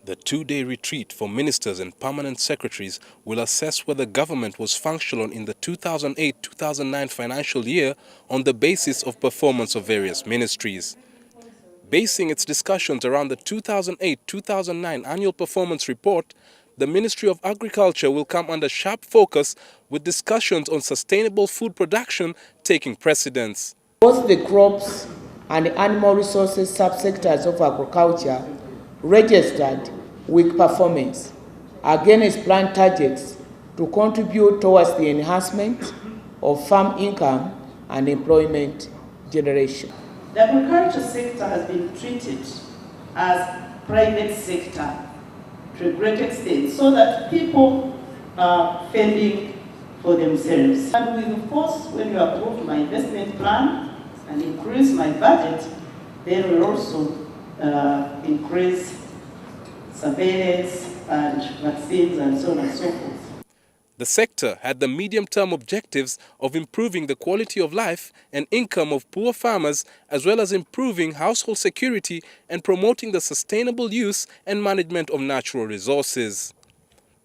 The two-day retreat for ministers and permanent secretaries will assess whether government was functional in the 2008-2009 financial year on the basis of performance of various ministries. Basing its discussions around the 2008-2009 annual performance report, the Ministry of Agriculture will come under sharp focus with discussions on sustainable food production taking precedence. Both the crops and animal resources subsectors of agriculture registered weak performance against planned targets to contribute towards the enhancement of farm income and employment generation. The agriculture sector has been treated as private sector to a great extent, so that people are fending for themselves. And with, of course, when you approve my investment plan and increase my budget, then we'll also increase surveillance and vaccines and so on and so forth. The sector had the medium-term objectives of improving the quality of life and income of poor farmers, as well as improving household security and promoting the sustainable use and management of natural resources.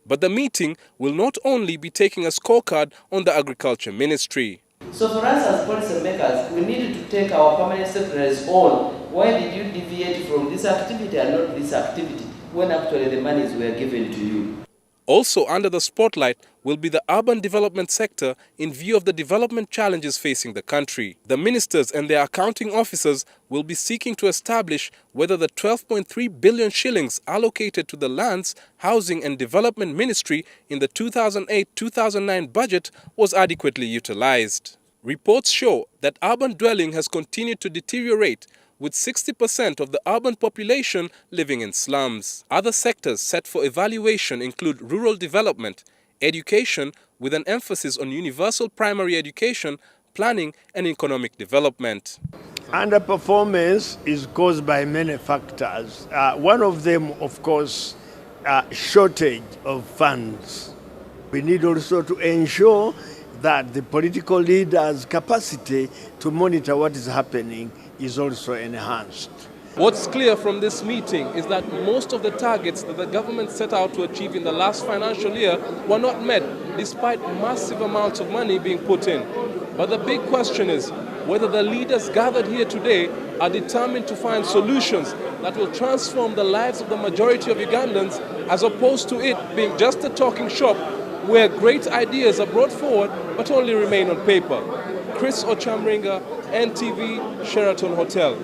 But the meeting will not only be taking a scorecard on the Agriculture Ministry. So for us as policy makers, we needed to take our permanent secretaries on. Why did you deviate from this activity and not this activity, when actually the monies were given to you? Also under the spotlight will be the urban development sector in view of the development challenges facing the country. The ministers and their accounting officers will be seeking to establish whether the 12.3 billion shillings allocated to the Lands, Housing and Development Ministry in the 2008-2009 budget was adequately utilized. Reports show that urban dwelling has continued to deteriorate, with 60% of the urban population living in slums. Other sectors set for evaluation include rural development, education with an emphasis on universal primary education, planning and economic development. Underperformance is caused by many factors. One of them, of course, shortage of funds. We need also to ensure that the political leaders' capacity to monitor what is happening is also enhanced. What's clear from this meeting is that most of the targets that the government set out to achieve in the last financial year were not met, despite massive amounts of money being put in. But the big question is whether the leaders gathered here today are determined to find solutions that will transform the lives of the majority of Ugandans, as opposed to it being just a talking shop where great ideas are brought forward but only remain on paper. Chris Ochamringa, NTV, Sheraton Hotel.